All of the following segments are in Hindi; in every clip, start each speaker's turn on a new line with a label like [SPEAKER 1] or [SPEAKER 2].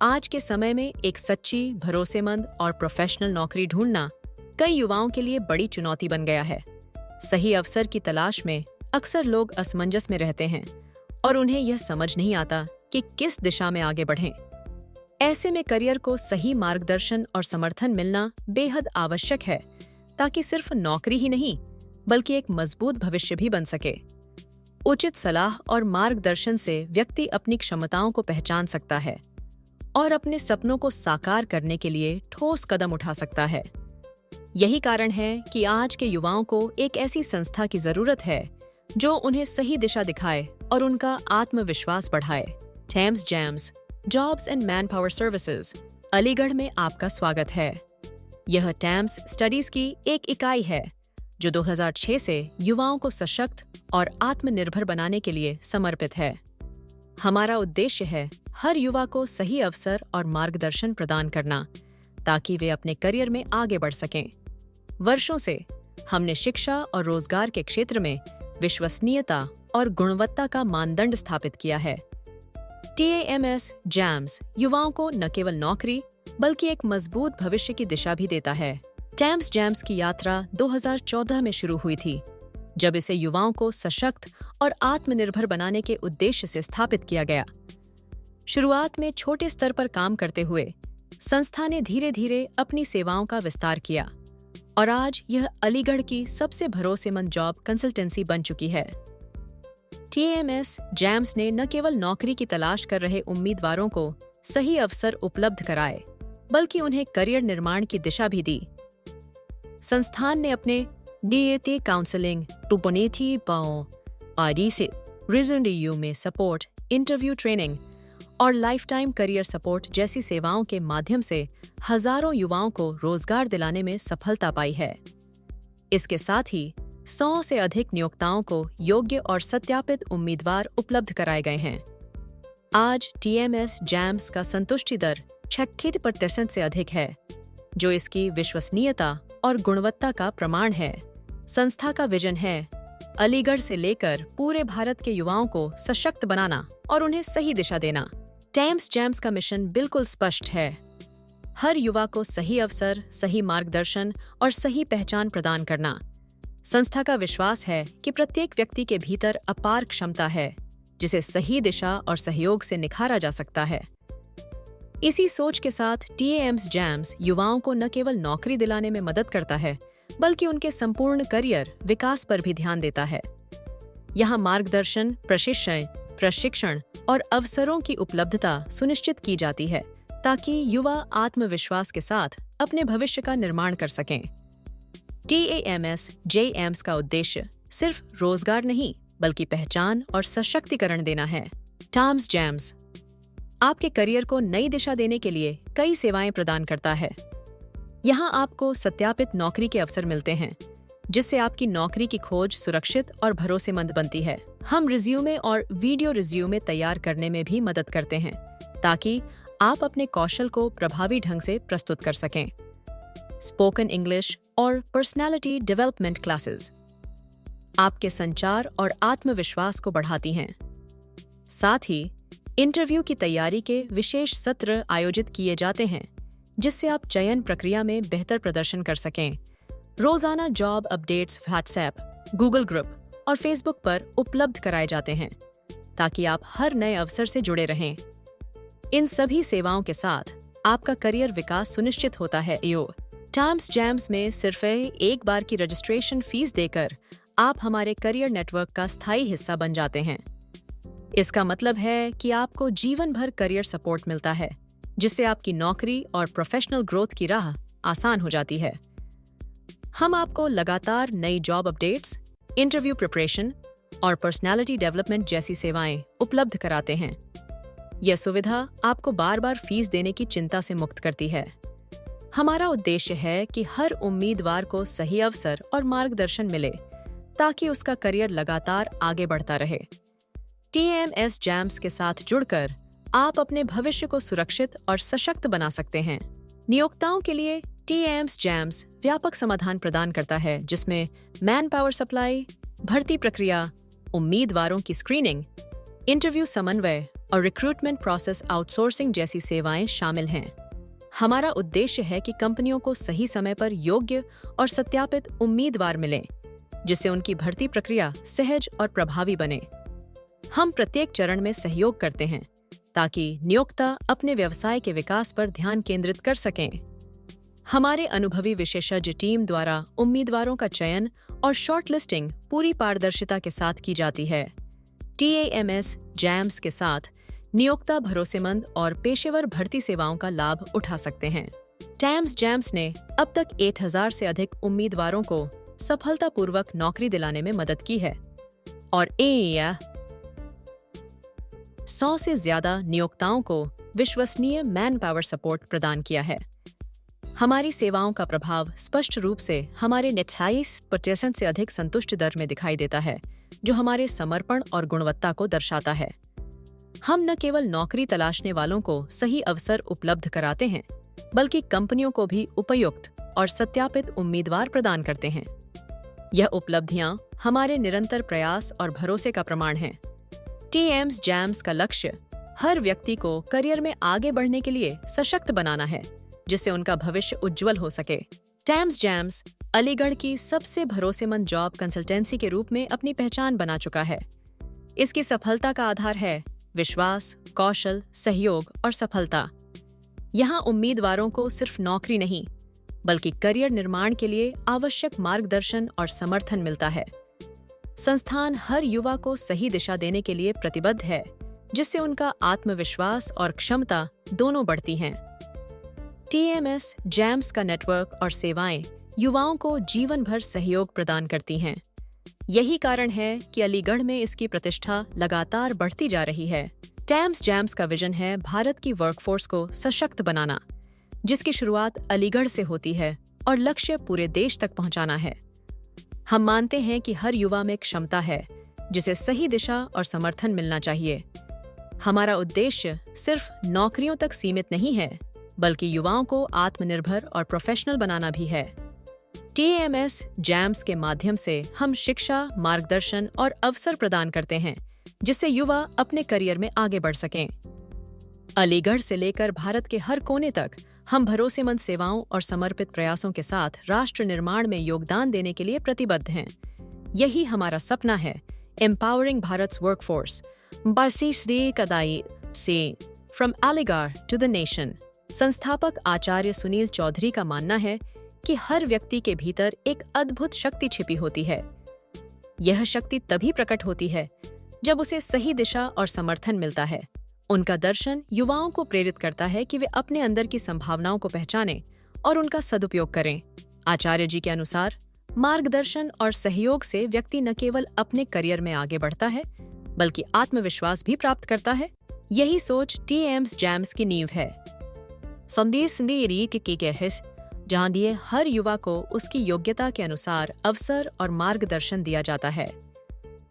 [SPEAKER 1] आज के समय में एक सच्ची, भरोसेमंद और प्रोफेशनल नौकरी ढूंढना कई युवाओं के लिए बड़ी चुनौती बन गया है। सही अवसर की तलाश में अक्सर लोग असमंजस में रहते हैं और उन्हें यह समझ नहीं आता कि किस दिशा में आगे बढ़ें। ऐसे में करियर को सही मार्गदर्शन और समर्थन मिलना बेहद आवश्यक है, ताकि सिर्फ नौकरी ही नहीं बल्कि एक मजबूत भविष्य भी बन सके। उचित सलाह और मार्गदर्शन से व्यक्ति अपनी क्षमताओं को पहचान सकता है और अपने सपनों को साकार करने के लिए ठोस कदम उठा सकता है। यही कारण है कि आज के युवाओं को एक ऐसी संस्था की जरूरत है जो उन्हें सही दिशा दिखाए और उनका आत्मविश्वास बढ़ाए। टैम्स जैम्स jobs and manpower services Aligarh में आपका स्वागत है। यह टैम्स स्टडीज की एक इकाई है जो 2006 से युवाओं को सशक्त और आत्मनिर्भर बनाने के लिए समर्पित है। हमारा उद्देश्य है हर युवा को सही अवसर और मार्गदर्शन प्रदान करना, ताकि वे अपने करियर में आगे बढ़ सकें। वर्षों से हमने शिक्षा और रोजगार के क्षेत्र में विश्वसनीयता और गुणवत्ता का मानदंड स्थापित किया है। TAMS जैम्स युवाओं को न केवल नौकरी बल्कि एक मजबूत भविष्य की दिशा भी देता है। टैम्स जैम्स की यात्रा 2014 में शुरू हुई थी, जब इसे युवाओं को सशक्त और आत्मनिर्भर बनाने के उद्देश्य से स्थापित किया गया। शुरुआत में छोटे स्तर पर काम करते हुए संस्था ने धीरे धीरे अपनी सेवाओं का विस्तार किया और आज यह अलीगढ़ की सबसे भरोसेमंद जॉब कंसल्टेंसी बन चुकी है। TAMS जैम्स ने न केवल नौकरी की तलाश कर रहे उम्मीदवारों को सही अवसर उपलब्ध कराए, बल्कि उन्हें करियर निर्माण की दिशा भी दी। संस्थान ने अपने DAT काउंसलिंग, टूपोनेटी पाओ, RDC, रिजनडीयू में सपोर्ट, इंटरव्यू ट्रेनिंग और लाइफ टाइम करियर सपोर्ट जैसी सेवाओं के माध्यम से हजारों युवाओं को रोजगार दिलाने में सफलता पाई है। इसके साथ ही 100 से अधिक नियोक्ताओं को योग्य और सत्यापित उम्मीदवार उपलब्ध कराए गए हैं। आज TAMS जैम्स का संतुष्टि दर 66% से अधिक है, जो इसकी विश्वसनीयता और गुणवत्ता का प्रमाण है। संस्था का विजन है अलीगढ़ से लेकर पूरे भारत के युवाओं को सशक्त बनाना और उन्हें सही दिशा देना। टैम्स जैम्स का मिशन बिल्कुल स्पष्ट है, हर युवा को सही अवसर, सही मार्गदर्शन और सही पहचान प्रदान करना। संस्था का विश्वास है कि प्रत्येक व्यक्ति के भीतर अपार क्षमता है, जिसे सही दिशा और सहयोग से निखारा जा सकता है। इसी सोच के साथ TAMS जैम्स युवाओं को न केवल नौकरी दिलाने में मदद करता है, बल्कि उनके संपूर्ण करियर विकास पर भी ध्यान देता है। यहाँ मार्गदर्शन, प्रशिक्षण और अवसरों की उपलब्धता सुनिश्चित की जाती है, ताकि युवा आत्मविश्वास के साथ अपने भविष्य का निर्माण कर सकें। TAMS जैम्स का उद्देश्य सिर्फ रोजगार नहीं, बल्कि पहचान और सशक्तिकरण देना है। टैम्स जैम्स आपके करियर को नई दिशा देने के लिए कई सेवाएं प्रदान करता है। यहाँ आपको सत्यापित नौकरी के अवसर मिलते हैं, जिससे आपकी नौकरी की खोज सुरक्षित और भरोसेमंद बनती है। हम रिज्यूमे और वीडियो रिज्यूमे तैयार करने में भी मदद करते हैं, ताकि आप अपने कौशल को प्रभावी ढंग से प्रस्तुत कर सकें। स्पोकन इंग्लिश और पर्सनालिटी डेवलपमेंट क्लासेस आपके संचार और आत्मविश्वास को बढ़ाती हैं। साथ ही इंटरव्यू की तैयारी के विशेष सत्र आयोजित किए जाते हैं, जिससे आप चयन प्रक्रिया में बेहतर प्रदर्शन कर सकें। रोजाना job updates WhatsApp, Google group और फेसबुक पर उपलब्ध कराए जाते हैं, ताकि आप हर नए अवसर से जुड़े रहें। इन सभी सेवाओं के साथ आपका करियर विकास सुनिश्चित होता है। टैम्स जैम्स में सिर्फ एक बार की रजिस्ट्रेशन फीस देकर आप हमारे करियर नेटवर्क का स्थायी हिस्सा बन जाते हैं। इसका मतलब है कि आपको जीवन भर करियर सपोर्ट मिलता है, जिससे आपकी नौकरी और प्रोफेशनल ग्रोथ की राह आसान हो जाती है। हम आपको लगातार नई जॉब अपडेट्स, इंटरव्यू प्रिपरेशन और पर्सनालिटी डेवलपमेंट जैसी सेवाएं उपलब्ध कराते हैं। यह सुविधा आपको बार बार फीस देने की चिंता से मुक्त करती है। हमारा उद्देश्य है कि हर उम्मीदवार को सही अवसर और मार्गदर्शन मिले, ताकि उसका करियर लगातार आगे बढ़ता रहे। TAMS जैम्स के साथ जुड़कर आप अपने भविष्य को सुरक्षित और सशक्त बना सकते हैं। नियोक्ताओं के लिए TAMS जैम्स व्यापक समाधान प्रदान करता है, जिसमें मैन पावर सप्लाई, भर्ती प्रक्रिया, उम्मीदवारों की स्क्रीनिंग, इंटरव्यू समन्वय और रिक्रूटमेंट प्रोसेस आउटसोर्सिंग जैसी सेवाएं शामिल हैं। हमारा उद्देश्य है कि कंपनियों को सही समय पर योग्य और सत्यापित उम्मीदवार मिलें, जिससे उनकी भर्ती प्रक्रिया सहज और प्रभावी बने। हम प्रत्येक चरण में सहयोग करते हैं ताकि नियोक्ता अपने व्यवसाय के विकास पर ध्यान केंद्रित कर सकें। हमारे अनुभवी विशेषज्ञ टीम द्वारा उम्मीदवारों का चयन और शॉर्टलिस्टिंग पूरी पारदर्शिता के साथ की जाती है। TAMS जैम्स के साथ नियोक्ता भरोसेमंद और पेशेवर भर्ती सेवाओं का लाभ उठा सकते हैं। TAMS जैम्स ने अब तक 8000 से अधिक उम्मीदवारों को सफलतापूर्वक नौकरी दिलाने में मदद की है और 100 से ज्यादा नियोक्ताओं को विश्वसनीय मैन पावर सपोर्ट प्रदान किया है। हमारी सेवाओं का प्रभाव स्पष्ट रूप से हमारे 28% से अधिक संतुष्टि दर में दिखाई देता है, जो हमारे समर्पण और गुणवत्ता को दर्शाता है। हम न केवल नौकरी तलाशने वालों को सही अवसर उपलब्ध कराते हैं, बल्कि कंपनियों को भी उपयुक्त और सत्यापित उम्मीदवार प्रदान करते हैं। यह उपलब्धियां हमारे निरंतर प्रयास और भरोसे का प्रमाण हैं। TAMS जैम्स का लक्ष्य हर व्यक्ति को करियर में आगे बढ़ने के लिए सशक्त बनाना है, जिससे उनका भविष्य उज्जवल हो सके। TAMS जैम्स अलीगढ़ की सबसे भरोसेमंद जॉब कंसल्टेंसी के रूप में अपनी पहचान बना चुका है। इसकी सफलता का आधार है विश्वास, कौशल, सहयोग और सफलता। यहाँ उम्मीदवारों को सिर्फ नौकरी नहीं, बल्कि करियर निर्माण के लिए आवश्यक मार्गदर्शन और समर्थन मिलता है। संस्थान हर युवा को सही दिशा देने के लिए प्रतिबद्ध है, जिससे उनका आत्मविश्वास और क्षमता दोनों बढ़ती हैं। TAMS जैम्स का नेटवर्क और सेवाएं युवाओं को जीवन भर सहयोग प्रदान करती हैं। यही कारण है कि अलीगढ़ में इसकी प्रतिष्ठा लगातार बढ़ती जा रही है। TAMS जैम्स का विजन है भारत की वर्कफोर्स को सशक्त बनाना, जिसकी शुरुआत अलीगढ़ से होती है और लक्ष्य पूरे देश तक पहुंचाना है। हम मानते हैं कि हर युवा में क्षमता है, जिसे सही दिशा और समर्थन मिलना चाहिए। हमारा उद्देश्य सिर्फ नौकरियों तक सीमित नहीं है, बल्कि युवाओं को आत्मनिर्भर और प्रोफेशनल बनाना भी है। TAMS जैम्स के माध्यम से हम शिक्षा, मार्गदर्शन और अवसर प्रदान करते हैं, जिससे युवा अपने करियर में आगे बढ़ सकें। अलीगढ़ से लेकर भारत के हर कोने तक हम भरोसेमंद सेवाओं और समर्पित प्रयासों के साथ राष्ट्र निर्माण में योगदान देने के लिए प्रतिबद्ध हैं। यही हमारा सपना है, एम्पावरिंग भारत's वर्कफोर्स बासी श्री कदाई से from Aligarh to the nation. संस्थापक आचार्य सुनील चौधरी का मानना है कि हर व्यक्ति के भीतर एक अद्भुत शक्ति छिपी होती है। यह शक्ति तभी प्रकट होती है जब उसे सही दिशा और समर्थन मिलता है। उनका दर्शन युवाओं को प्रेरित करता है कि वे अपने अंदर की संभावनाओं को पहचानें और उनका सदुपयोग करें। आचार्य जी के अनुसार मार्गदर्शन और सहयोग से व्यक्ति न केवल अपने करियर में आगे बढ़ता है, बल्कि आत्मविश्वास भी प्राप्त करता है। यही सोच TAMS जैम्स की नींव है। संदेश जहां दिए हर युवा को उसकी योग्यता के अनुसार अवसर और मार्गदर्शन दिया जाता है।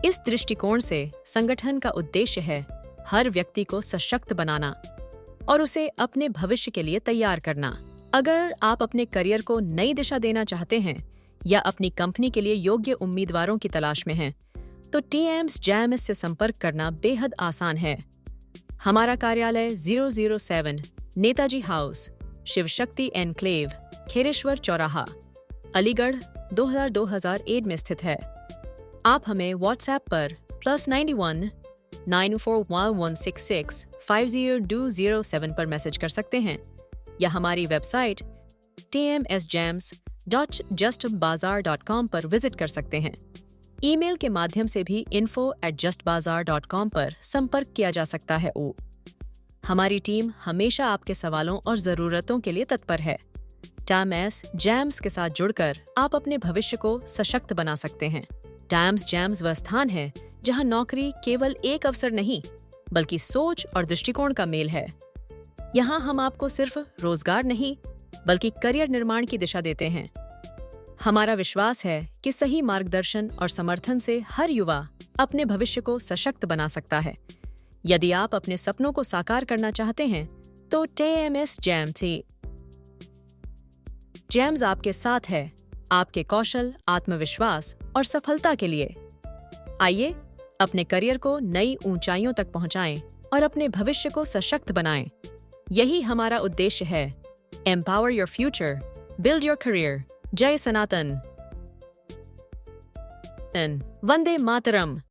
[SPEAKER 1] इस दृष्टिकोण से संगठन का उद्देश्य है हर व्यक्ति को सशक्त बनाना और उसे अपने भविष्य के लिए तैयार करना। अगर आप अपने करियर को नई दिशा देना चाहते हैं या अपनी कंपनी के लिए योग्य उम्मीदवारों की तलाश में हैं, तो TAMS जैम्स से संपर्क करना बेहद आसान है। हमारा कार्यालय 007 नेताजी हाउस, शिव शक्ति एनक्लेव, खेरेश्वर चौराहा, अलीगढ़ 2008 में स्थित है। आप हमें व्हाट्सएप पर +91 941166 50207 पर मैसेज कर सकते हैं या हमारी वेबसाइट tmsjams.justbazaar.com पर विजिट कर सकते हैं। ईमेल के माध्यम से भी info@justbazaar.com पर संपर्क किया जा सकता है। हमारी टीम हमेशा आपके सवालों और ज़रूरतों के लिए तत्पर है। TAMS जैम्स के साथ जुड़कर आप अपने भविष्य को सशक्त बना सकते हैं। TAMS जैम्स वह स्थान है जहां नौकरी केवल एक अवसर नहीं, बल्कि सोच और दृष्टिकोण का मेल है। यहाँ हम आपको सिर्फ रोजगार नहीं, बल्कि करियर निर्माण की दिशा देते हैं। हमारा विश्वास है कि सही मार्गदर्शन और समर्थन से हर युवा अपने भविष्य को सशक्त बना सकता है। यदि आप अपने सपनों को साकार करना चाहते हैं, तो TAMS जैम्स आपके साथ है, आपके कौशल, आत्मविश्वास और सफलता के लिए। आइए अपने करियर को नई ऊंचाइयों तक पहुंचाएं और अपने भविष्य को सशक्त बनाएं। यही हमारा उद्देश्य है। Empower your future, build your career. जय सनातन। वंदे मातरम।